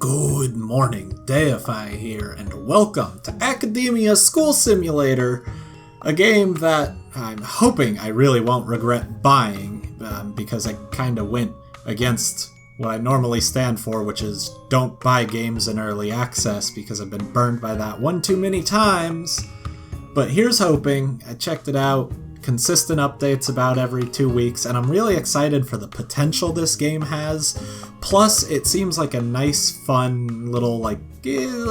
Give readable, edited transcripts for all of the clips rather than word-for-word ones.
Good morning, Deify here, and welcome to Academia School Simulator, a game that I'm hoping I really won't regret buying, because I kinda went against what I normally stand for, which is don't buy games in early access, because I've been burned by that one too many times. But here's hoping. I checked it out. Consistent updates about every 2 weeks, and I'm really excited for the potential this game has. Plus, it seems like a nice, fun little like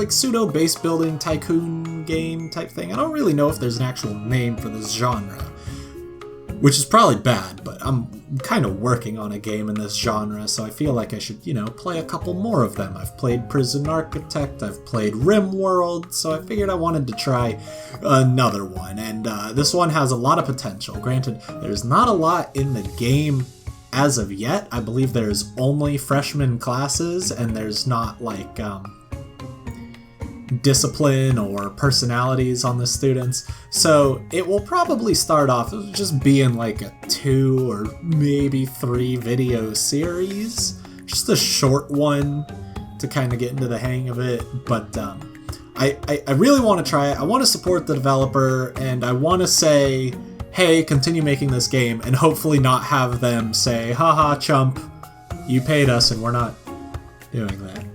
pseudo base building tycoon game type thing. I don't really know if there's an actual name for this genre, which is probably bad, but I'm kind of working on a game in this genre, so I feel like I should, play a couple more of them. I've played Prison Architect, I've played RimWorld, so I figured I wanted to try another one, and this one has a lot of potential. Granted, there's not a lot in the game as of yet. I believe there's only freshman classes, and there's not, discipline or personalities on the students, so it will probably start off just being like a 2 or maybe 3 video series, just a short one to kind of get into the hang of it. But I really want to try it. I want to support the developer, and I want to say, hey, continue making this game, and hopefully not have them say, haha, chump, you paid us and we're not doing that.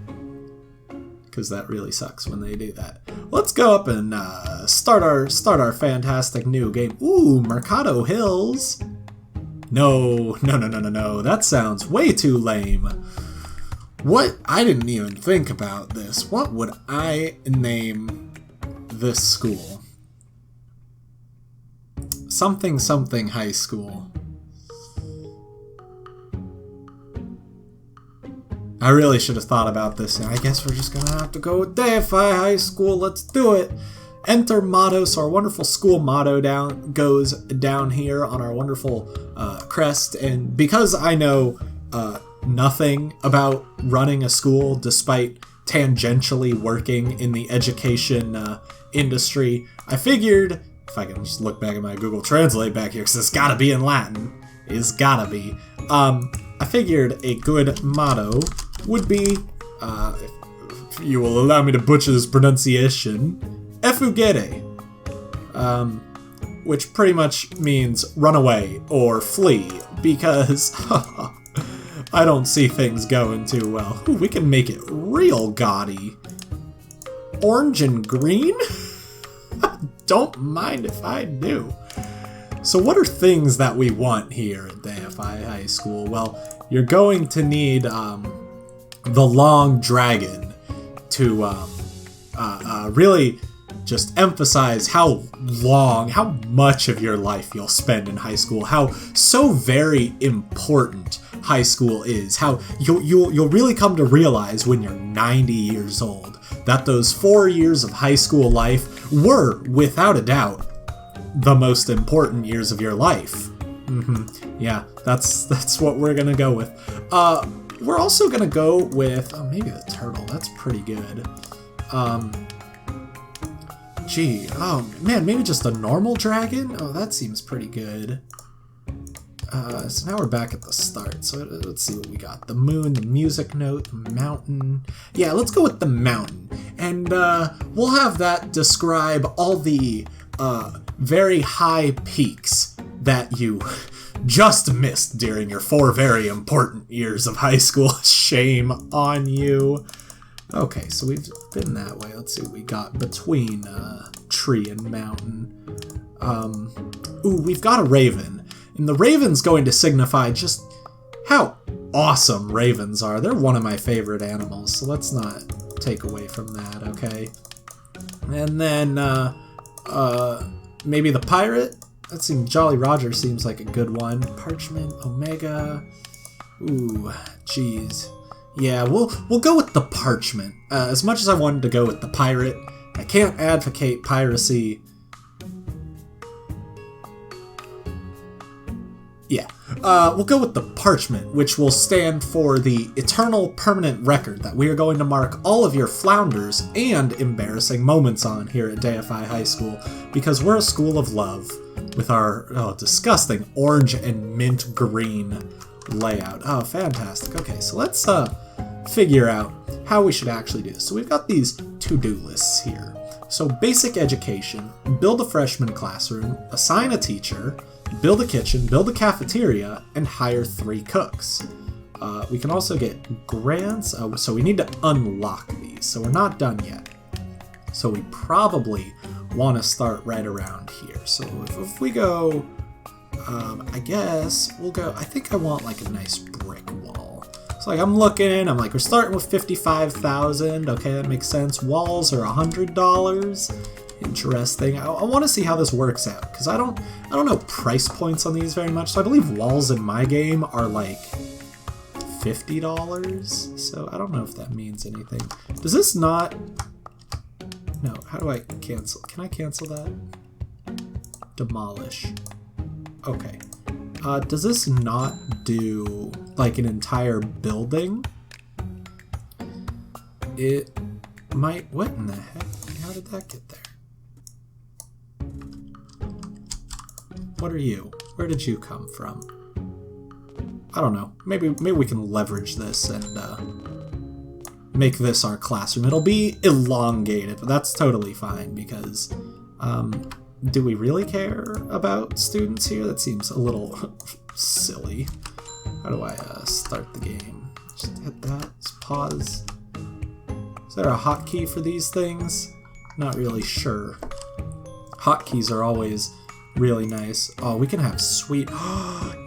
Because that really sucks when they do that. Let's go up and start our fantastic new game. Ooh, Mercado Hills. No. That sounds way too lame. What? I didn't even think about this. What would I name this school? Something high school. I really should have thought about this, and I guess we're just gonna have to go with Deify High School. Let's do it. Enter motto. So our wonderful school motto goes down here on our wonderful crest, and because I know nothing about running a school, despite tangentially working in the education industry, I figured, if I can just look back at my Google Translate back here, because it's gotta be in Latin. It's gotta be. I figured a good motto would be, if you will allow me to butcher this pronunciation, effugere, which pretty much means run away or flee, because I don't see things going too well. Ooh, we can make it real gaudy. Orange and green? Don't mind if I do. So what are things that we want here at Deify High School? Well, you're going to need the long dragon to really just emphasize how much of your life you'll spend in high school, how so very important high school is, how you'll really come to realize when you're 90 years old that those 4 years of high school life were, without a doubt, the most important years of your life. Yeah, that's what we're gonna go with. We're also gonna go with, maybe the turtle. That's pretty good. Maybe just a normal dragon? Oh, that seems pretty good. So now we're back at the start. So let's see what we got. The moon, the music note, the mountain. Yeah, let's go with the mountain. And we'll have that describe all the very high peaks that you just missed during your 4 very important years of high school. Shame on you. Okay, so we've been that way. Let's see what we got between tree and mountain. Ooh, we've got a raven. And the raven's going to signify just how awesome ravens are. They're one of my favorite animals, so let's not take away from that, okay? And then, maybe the pirate? That seems, Jolly Roger seems like a good one. Parchment, Omega. Ooh, jeez. Yeah, we'll go with the parchment. As much as I wanted to go with the pirate, I can't advocate piracy. Yeah, we'll go with the parchment, which will stand for the eternal permanent record that we are going to mark all of your flounders and embarrassing moments on here at Deify High School, because we're a school of love with our disgusting orange and mint green layout. Oh, fantastic. Okay, so let's figure out how we should actually do this. So we've got these to-do lists here. So basic education, build a freshman classroom, assign a teacher, build a kitchen, build a cafeteria, and hire 3 cooks. We can also get grants, so we need to unlock these, so we're not done yet. So we probably want to start right around here. So if we go, I guess we'll go, I think I want like a nice brick wall. So like I'm looking, I'm like, we're starting with 55,000, okay, that makes sense. Walls are $100. Interesting. I want to see how this works out, because I don't know price points on these very much. So I believe walls in my game are like $50, so I don't know if that means anything. Does this not... No, how do I cancel? Can I cancel that? Demolish. Okay. Does this not do, like, an entire building? It might... What in the heck? How did that get there? What are you? Where did you come from? I don't know. Maybe we can leverage this and make this our classroom. It'll be elongated, but that's totally fine because do we really care about students here? That seems a little silly. How do I start the game? Just hit that. Just pause. Is there a hotkey for these things? Not really sure. Hotkeys are always really nice. Oh, we can have sweet...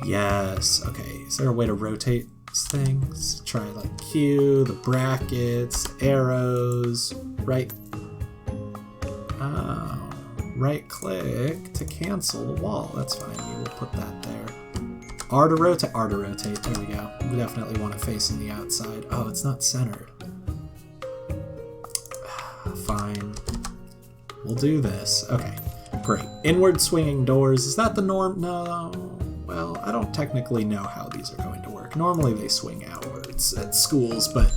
Yes. Okay, is there a way to rotate these things? Try like Q, the brackets, arrows, right... right click to cancel the wall. That's fine, we will put that there. R to rotate, there we go. We definitely want it facing the outside. Oh, it's not centered. Fine. We'll do this. Okay. Great. Inward swinging doors. Is that the norm? No. Well, I don't technically know how these are going to work. Normally they swing outwards at schools, but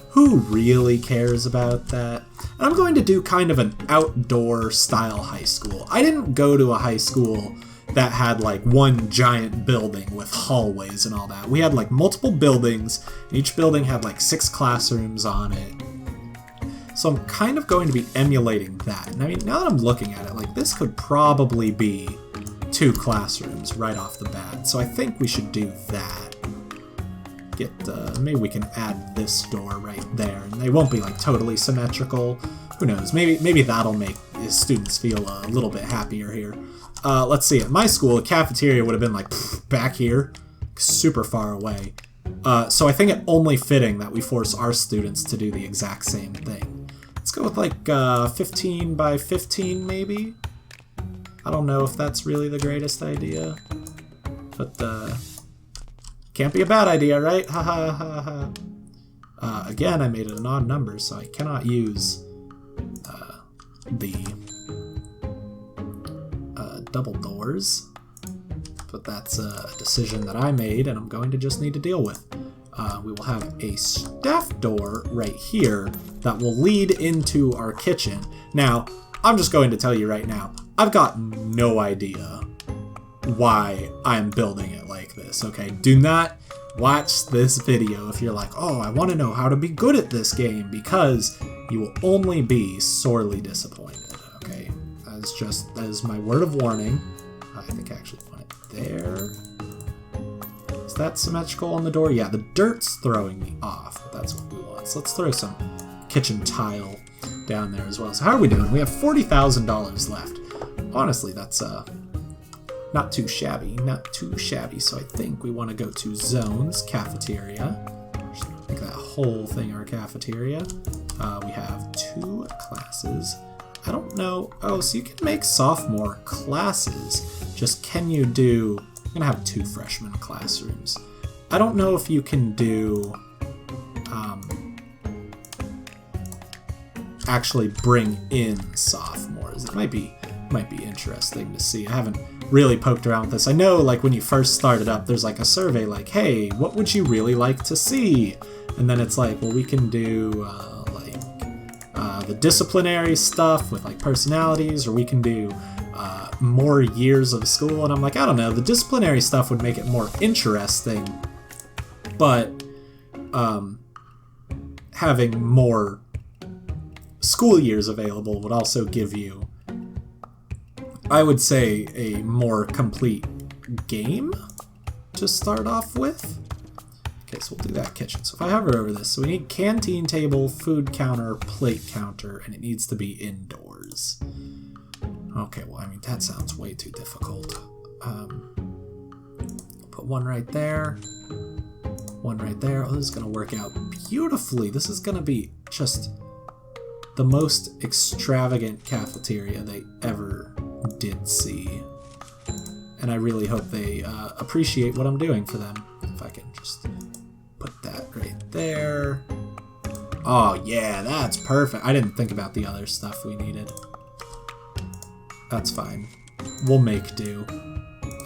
who really cares about that? I'm going to do kind of an outdoor style high school. I didn't go to a high school that had like one giant building with hallways and all that. We had like multiple buildings. Each building had like 6 classrooms on it. So I'm kind of going to be emulating that. And I mean, now that I'm looking at it, like this could probably be 2 classrooms right off the bat. So I think we should do that. Maybe we can add this door right there, and they won't be like totally symmetrical. Who knows? Maybe that'll make students feel a little bit happier here. Let's see. At my school, a cafeteria would have been like back here, super far away. So I think it only fitting that we force our students to do the exact same thing. Let's go with like 15 by 15 maybe? I don't know if that's really the greatest idea, but can't be a bad idea, right? Ha ha ha ha. Again, I made it an odd number, so I cannot use the double doors, but that's a decision that I made and I'm going to just need to deal with. We will have a staff door right here that will lead into our kitchen. Now, I'm just going to tell you right now, I've got no idea why I'm building it like this, okay? Do not watch this video if you're like, oh, I want to know how to be good at this game, because you will only be sorely disappointed, okay? That is my word of warning. I think I actually want it there. Is that symmetrical on the door? Yeah, the dirt's throwing me off, but that's what we want. So let's throw some kitchen tile down there as well. So how are we doing? We have $40,000 left. Honestly, that's not too shabby, so I think we want to go to zones, cafeteria. Just make that whole thing our cafeteria. We have 2 classes. I don't know. Oh, so you can make sophomore classes. Just can you do... I'm going to have 2 freshman classrooms. I don't know if you can do... actually bring in sophomores. It might be interesting to see. I haven't really poked around with this. I know, like, when you first started up, there's like a survey like, hey, what would you really like to see? And then it's like, well, we can do the disciplinary stuff with like personalities, or we can do more years of school. And I'm like, I don't know, the disciplinary stuff would make it more interesting, but having more school years available would also give you, I would say, a more complete game to start off with. Okay, so we'll do that kitchen. So if I hover over this, so we need canteen table, food counter, plate counter, and it needs to be indoors. Okay, well, I mean, that sounds way too difficult. Put one right there. One right there. Oh, this is going to work out beautifully. This is going to be just the most extravagant cafeteria they ever did see. And I really hope they appreciate what I'm doing for them. If I can just put that right there. Oh, yeah, that's perfect. I didn't think about the other stuff we needed. That's fine. We'll make do.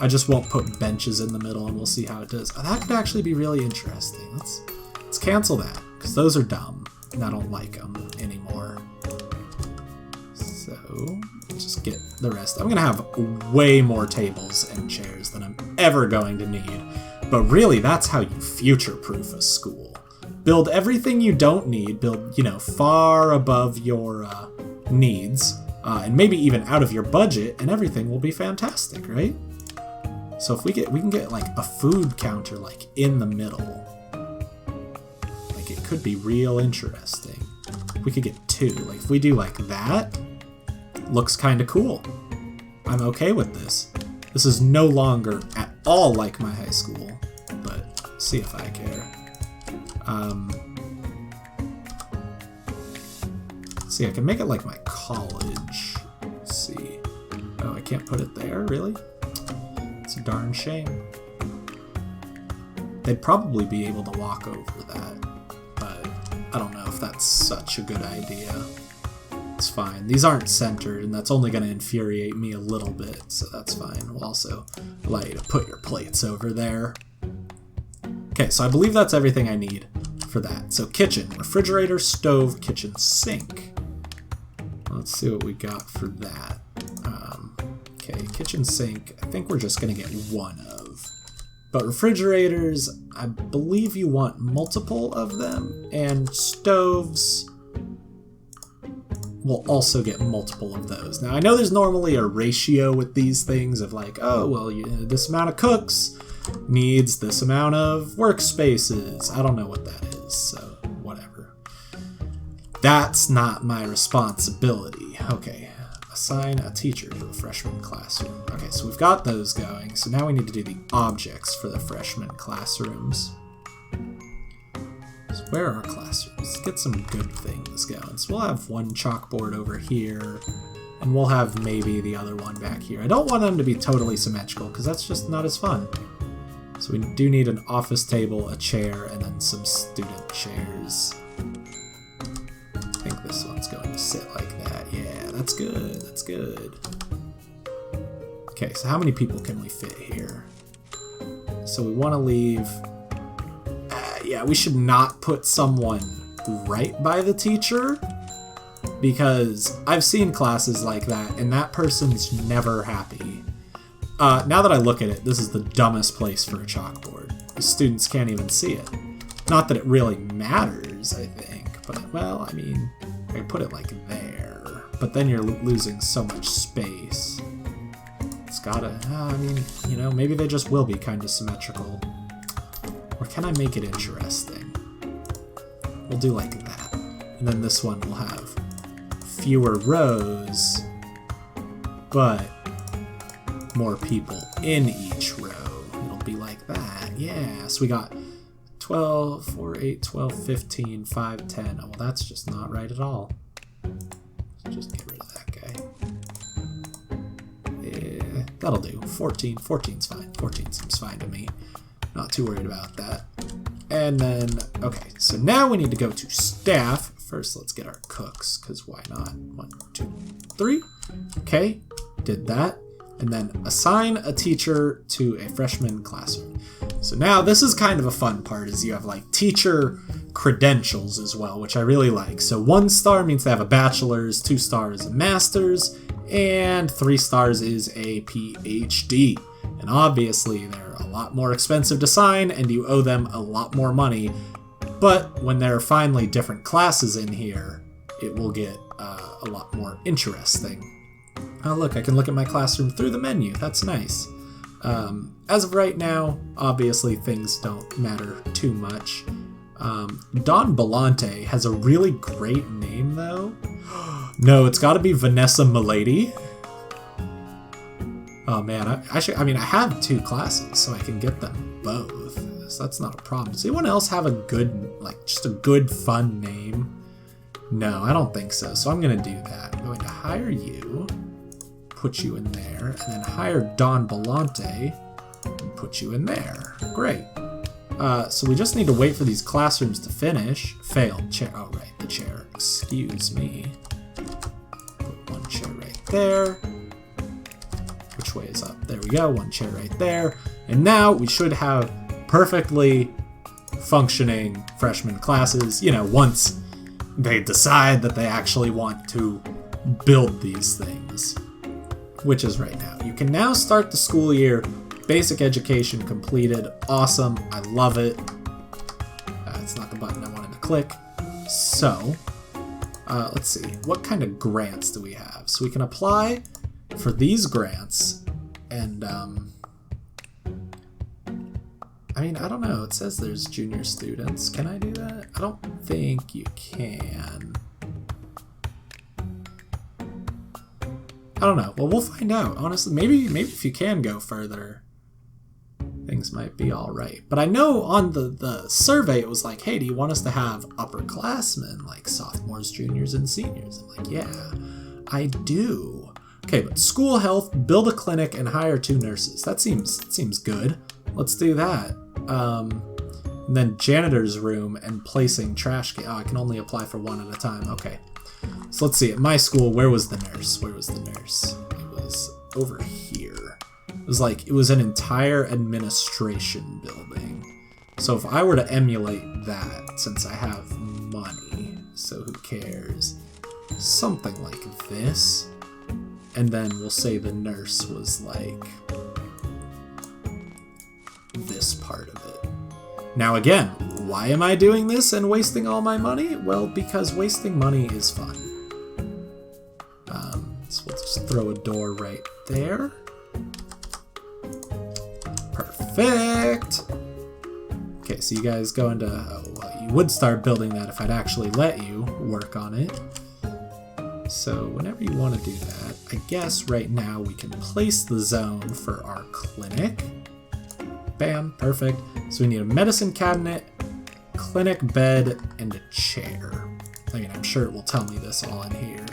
I just won't put benches in the middle, and we'll see how it does. Oh, that could actually be really interesting. Let's cancel that, because those are dumb, and I don't like them anymore. So, just get the rest. I'm going to have way more tables and chairs than I'm ever going to need. But really, that's how you future-proof a school. Build everything you don't need. Build, far above your needs. And maybe even out of your budget, and everything will be fantastic, right? So if we can get like a food counter like in the middle. Like it could be real interesting. We could get two. Like if we do like that, looks kind of cool. I'm okay with this. This is no longer at all like my high school, but see if I care. See, I can make it like my college. Let's see. Oh, I can't put it there, really? It's a darn shame. They'd probably be able to walk over that, but I don't know if that's such a good idea. It's fine. These aren't centered, and that's only going to infuriate me a little bit, so that's fine. We'll also allow you to put your plates over there. Okay, so I believe that's everything I need for that. So kitchen, refrigerator, stove, kitchen sink. Let's see what we got for that. Okay, kitchen sink, I think we're just going to get one of. But refrigerators, I believe you want multiple of them, and stoves will also get multiple of those. Now, I know there's normally a ratio with these things of like, oh, well, this amount of cooks needs this amount of workspaces. I don't know what that is, so whatever. That's not my responsibility. Okay. Assign a teacher to a freshman classroom. Okay, so we've got those going. So now we need to do the objects for the freshman classrooms. So where are our classrooms? Let's get some good things going. So we'll have one chalkboard over here, and we'll have maybe the other one back here. I don't want them to be totally symmetrical, because that's just not as fun. So we do need an office table, a chair, and then some student chairs. I think this one's going to sit like that. Yeah, that's good. That's good. Okay, so how many people can we fit here? So we want to leave... yeah, we should not put someone right by the teacher, because I've seen classes like that, and that person's never happy. Now that I look at it, this is the dumbest place for a chalkboard. The students can't even see it. Not that it really matters, I think. But, well, I mean, I can put it like there, but then you're losing so much space. It's gotta, I mean, maybe they just will be kind of symmetrical. Or can I make it interesting? We'll do like that. And then this one will have fewer rows, but more people in each row. It'll be like that. Yeah, so we got 12, 4, 8, 12, 15, 5, 10. Oh, well, that's just not right at all. Let's just get rid of that guy. Yeah, that'll do. 14. 14's fine. 14 seems fine to me. Not too worried about that. And then, okay, so now we need to go to staff. First, let's get our cooks, because why not? 1, 2, 3. Okay, did that. And then assign a teacher to a freshman classroom. So now this is kind of a fun part, is you have like teacher credentials as well, which I really like. So 1 star means they have a bachelor's, 2 stars a master's, and 3 stars is a PhD. And obviously they're a lot more expensive to sign, and you owe them a lot more money But when there are finally different classes in here, it will get a lot more interesting. Oh look, I can look at my classroom through the menu. That's nice. As of right now, obviously things don't matter too much. Don Belante has a really great name though. No, it's gotta be Vanessa Milady. Oh man, I have 2 classes, so I can get them both. So that's not a problem. Does anyone else have a good, just a good fun name? No, I don't think so. So I'm gonna do that. I'm going to hire you, put you in there, and then hire Don Belante and put you in there. Great. So we just need to wait for these classrooms to finish. Failed. Chair. Oh, right, the chair. Excuse me. Put 1 chair right there. Which way is up? There we go. 1 chair right there. And now we should have perfectly functioning freshman classes, once they decide that they actually want to build these things, which is right now. You can now start the school year. Basic education completed. Awesome. I love it. It's not the button I wanted to click. So, let's see. What kind of grants do we have? So we can apply for these grants, and I don't know. It says there's junior students. Can I do that? I don't think you can. I don't know. Well, we'll find out. Honestly, maybe if you can go further, things might be all right. But I know on the survey it was like, hey, do you want us to have upperclassmen, like sophomores, juniors, and seniors? I'm like, yeah, I do. Okay, but school health, build a clinic, and hire 2 nurses. That seems good. Let's do that. And then janitor's room and placing trash can. Oh, I can only apply for 1 at a time. Okay. So let's see. At my school, where was the nurse? Where was the nurse? It was over here. It was an entire administration building. So if I were to emulate that, since I have money, so who cares? Something like this. And then we'll say the nurse was like this part of it. Now again, why am I doing this and wasting all my money? Well, because wasting money is fun. So we'll just throw a door right there. Perfect! Okay, so you guys go into... Oh, well, you would start building that if I'd actually let you work on it. So whenever you want to do that, I guess right now we can place the zone for our clinic. Bam, perfect. So we need a medicine cabinet, clinic bed, and a chair. I'm sure it will tell me this all in here.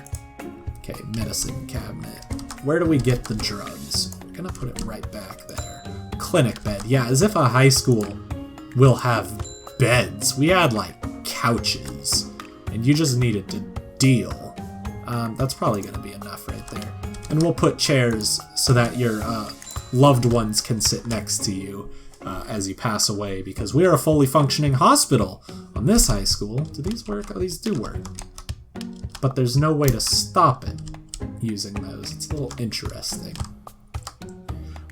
Okay, medicine cabinet. Where do we get the drugs? We're gonna put it right back there. Clinic bed. Yeah, as if a high school will have beds. We had couches, and you just needed to deal. That's probably gonna be enough right there. And we'll put chairs so that your loved ones can sit next to you as you pass away, because we are a fully functioning hospital on this high school. Do these work? Oh, these do work. But there's no way to stop it using those. It's a little interesting.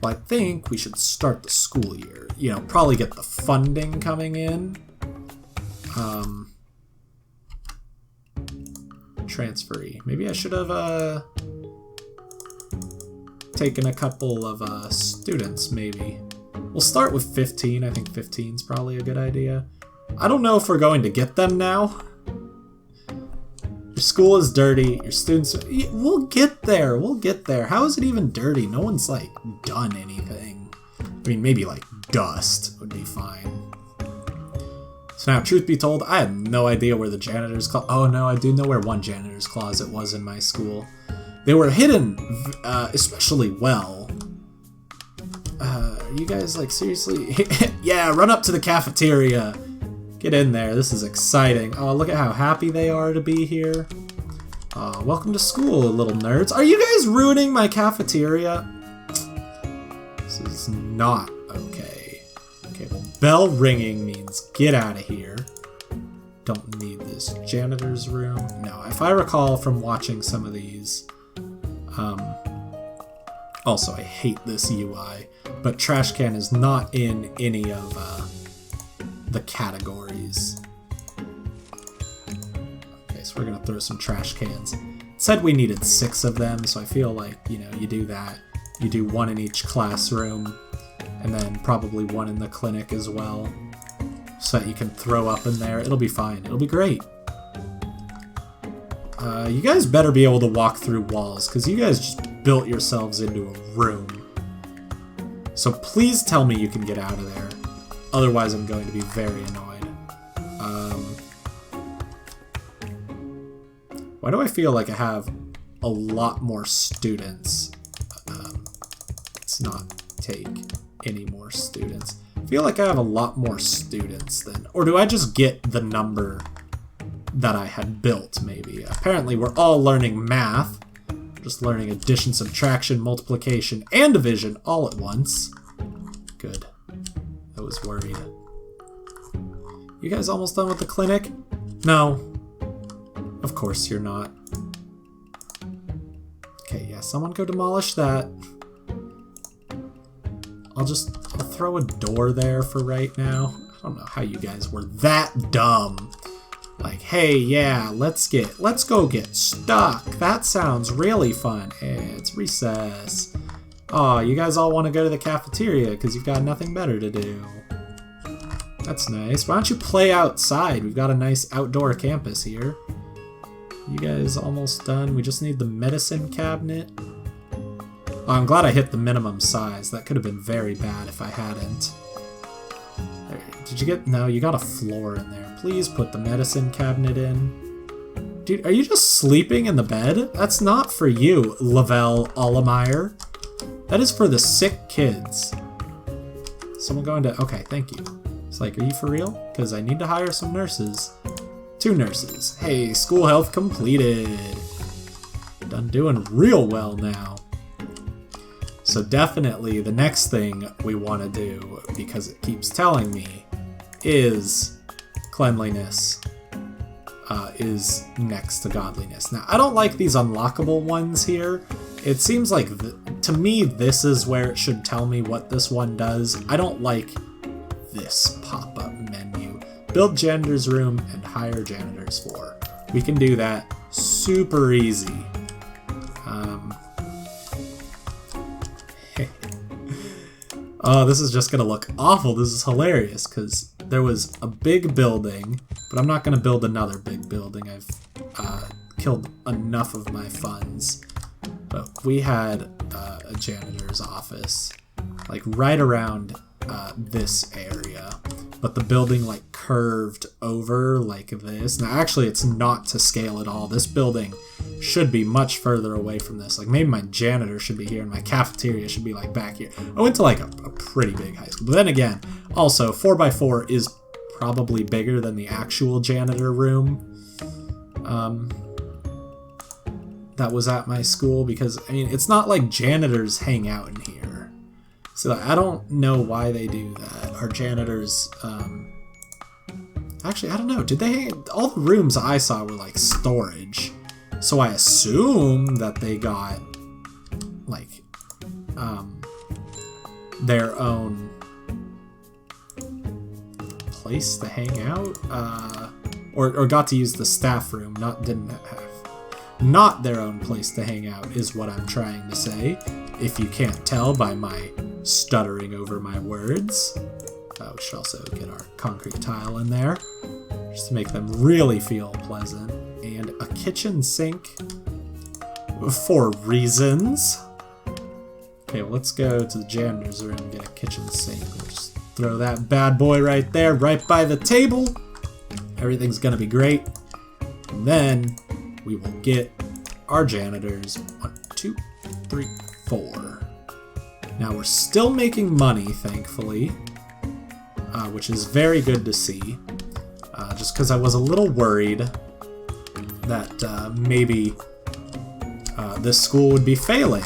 Well, I think we should start the school year. Probably get the funding coming in. Transferee. Maybe I should have taken a couple of students, maybe. We'll start with 15. I think 15 is probably a good idea. I don't know if we're going to get them now. Your school is dirty. Your students... We'll get there. We'll get there. How is it even dirty? No one's, done anything. Maybe, dust would be fine. So now, truth be told, I had no idea where the janitor's closet... Oh, no, I do know where one janitor's closet was in my school. They were hidden especially well. Are you guys, seriously? Yeah, run up to the cafeteria. Get in there. This is exciting. Oh, look at how happy they are to be here. Welcome to school, little nerds. Are you guys ruining my cafeteria? This is not okay. Okay, well, bell ringing means get out of here. Don't need this janitor's room. No, if I recall from watching some of these... Also, I hate this UI, but trash can is not in any of the categories. So we're gonna throw some trash cans. It said we needed 6 of them, so I feel like, you know, you do that. You do 1 in each classroom, and then probably 1 in the clinic as well, so that you can throw up in there. It'll be fine. It'll be great. You guys better be able to walk through walls, because you guys just built yourselves into a room. So please tell me you can get out of there. Otherwise, I'm going to be very annoyed. Why do I feel like I have a lot more students? Let's not take any more students. I feel like I have a lot more students than... Or do I just get the number that I had built, maybe? Apparently, we're all learning math. Just learning addition, subtraction, multiplication, and division all at once. Good. I was worried. You guys almost done with the clinic? No. Of course you're not. Okay, yeah, someone go demolish that. I'll throw a door there for right now. I don't know how you guys were that dumb. Like, hey, yeah, let's go get stuck. That sounds really fun. Hey, it's recess. Oh, you guys all want to go to the cafeteria because you've got nothing better to do. That's nice. Why don't you play outside? We've got a nice outdoor campus here. You guys almost done? We just need the medicine cabinet. Oh, I'm glad I hit the minimum size. That could have been very bad if I hadn't. There, did you get... No, you got a floor in there. Please put the medicine cabinet in. Dude, are you just sleeping in the bed? That's not for you, Lavelle Allemeyer. That is for the sick kids. Someone going to... Okay, thank you. It's like, are you for real? Because I need to hire some nurses. 2 nurses. Hey, school health completed. Done doing real well now. So definitely the next thing we want to do, because it keeps telling me, is cleanliness is next to godliness. Now, I don't like these unlockable ones here. It seems like, to me, this is where it should tell me what this one does. I don't like this pop-up menu. Build janitor's room and hire janitors for. We can do that super easy. Oh, this is just gonna look awful. This is hilarious because there was a big building, but I'm not gonna build another big building. I've killed enough of my funds. But we had a janitor's office, like right around this area, but the building like curved over like this. Now actually it's not to scale at all. This building should be much further away from this. Like maybe my janitor should be here and my cafeteria should be like back here. I went to like a pretty big high school. But then again, also 4x4 is probably bigger than the actual janitor room that was at my school, because I mean it's not like janitors hang out in here. So I don't know why they do that. Our janitors, actually, I don't know. Did they? All the rooms I saw were like storage. So I assume that they got like their own place to hang out, or got to use the staff room. Not their own place to hang out is what I'm trying to say. If you can't tell by my stuttering over my words. We should also get our concrete tile in there, just to make them really feel pleasant. And a kitchen sink for reasons. Okay, well, let's go to the janitor's room and get a kitchen sink. We'll just throw that bad boy right there, right by the table. Everything's gonna be great. And then we will get our janitors. 1, 2, 3, 4. Now we're still making money, thankfully, which is very good to see. Just because I was a little worried that maybe this school would be failing.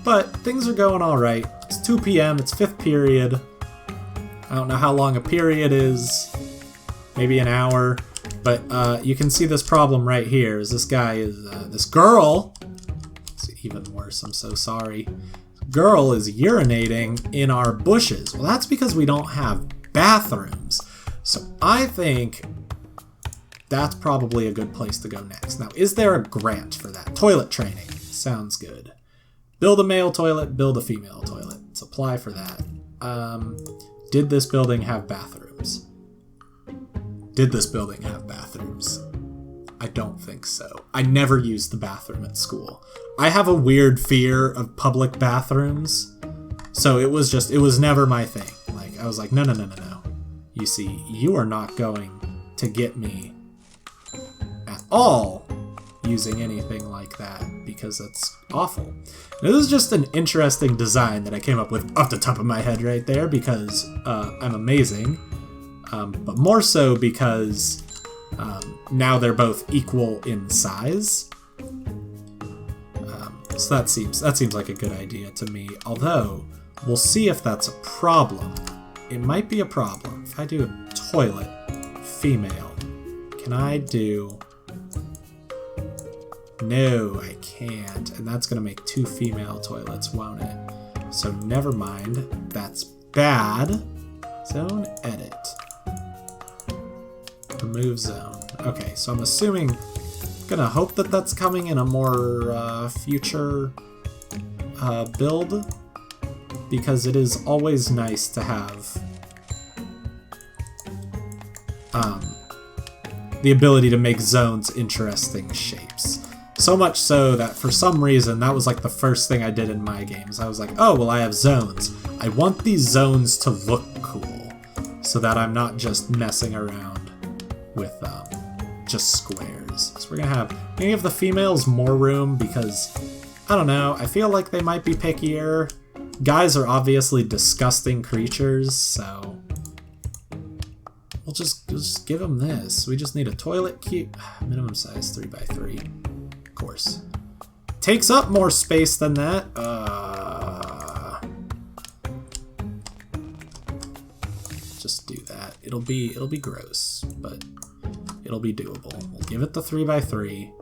But things are going all right. It's 2 p.m., it's 5th period. I don't know how long a period is. Maybe an hour. But you can see this problem right here. Is this guy is this girl? It's even worse. I'm so sorry. Girl is urinating in our bushes. Well, that's because we don't have bathrooms. So I think that's probably a good place to go next. Now, is there a grant for that? Toilet training. Sounds good. Build a male toilet, build a female toilet. Let's apply for that. Did this building have bathrooms? Did this building have bathrooms? I don't think so. I never used the bathroom at school. I have a weird fear of public bathrooms, so it was never my thing. Like, I was like, no. You see, you are not going to get me at all using anything like that, because that's awful. Now, this is just an interesting design that I came up with off the top of my head right there, because I'm amazing, but more so because now they're both equal in size. So that seems like a good idea to me, although we'll see if that's a problem. It might be a problem. If I do a toilet, female, can I do... No, I can't, and that's gonna make 2 female toilets, won't it? So never mind, that's bad. Zone edit. Remove zone. Okay, so I'm assuming, gonna hope that that's coming in a more future build, because it is always nice to have the ability to make zones interesting shapes. So much so that for some reason that was like the first thing I did in my games. I was like, oh, well, I have zones. I want these zones to look cool so that I'm not just messing around with just squares. So we're gonna give the females more room because, I don't know, I feel like they might be pickier. Guys are obviously disgusting creatures, so we'll just give them this. We just need a toilet cube. Minimum size 3x3. Of course. Takes up more space than that. Just do that. It'll be gross, but it'll be doable. We'll give it the 3x3.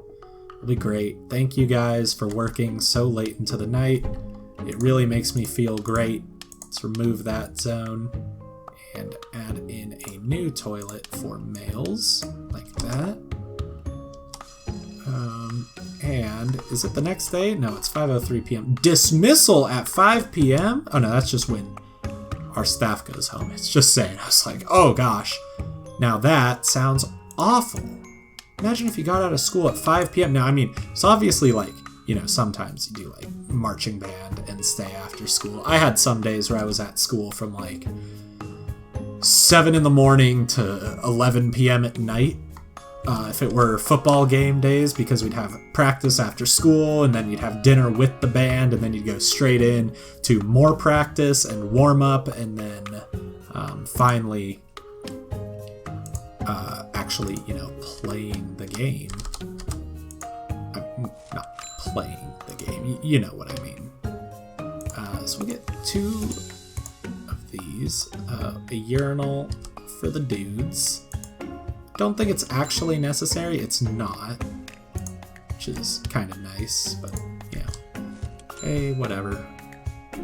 It'll be great. Thank you guys for working so late into the night. It really makes me feel great. Let's remove that zone and add in a new toilet for males, like that. And is it the next day? No, it's 5:03 p.m. Dismissal at 5 p.m.? Oh no, that's just when our staff goes home. It's just saying. I was like, oh gosh. Now that sounds awful. Imagine if you got out of school at 5 p.m. Now, I mean, it's obviously like, you know, sometimes you do like marching band and stay after school. I had some days where I was at school from like 7 in the morning to 11 p.m. at night. If it were football game days, because we'd have practice after school and then you'd have dinner with the band and then you'd go straight in to more practice and warm up and then finally actually, you know, playing the game. I'm not playing the game, you know what I mean. So we get 2 of these, a urinal for the dudes. Don't think it's actually necessary. It's not, which is kind of nice, but yeah. Hey, whatever.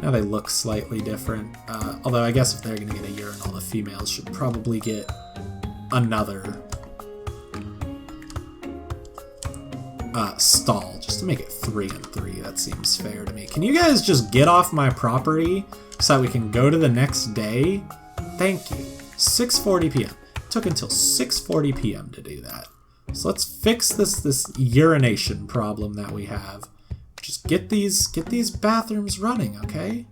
Now they look slightly different. Although I guess if they're gonna get a urinal, the females should probably get another stall, just to make it 3 and 3. That seems fair to me. Can you guys just get off my property so that we can go to the next day? Thank you. 6:40 p.m. Took until 6:40 p.m. to do that. So let's fix this urination problem that we have. Just get these bathrooms running, okay?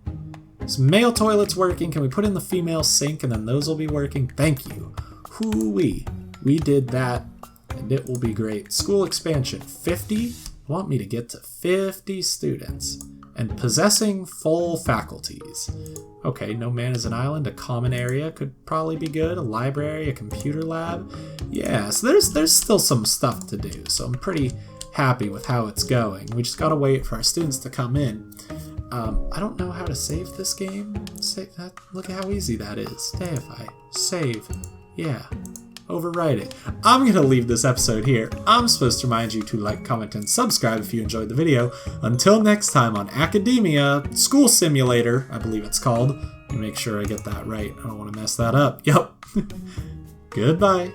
This male toilet's working. Can we put in the female sink and then those will be working? Thank you. Hoo-wee. We did that and it will be great. School expansion, 50? Want me to get to 50 students and possessing full faculties. Okay, no man is an island, a common area could probably be good, a library, a computer lab. Yeah, so there's still some stuff to do, so I'm pretty happy with how it's going. We just gotta wait for our students to come in. I don't know how to save this game. Save that. Look at how easy that is. Deify. Save. Yeah. Overwrite it. I'm gonna leave this episode here. I'm supposed to remind you to like, comment, and subscribe if you enjoyed the video. Until next time on Academia School Simulator, I believe it's called. Let me make sure I get that right. I don't want to mess that up. Yep. Goodbye.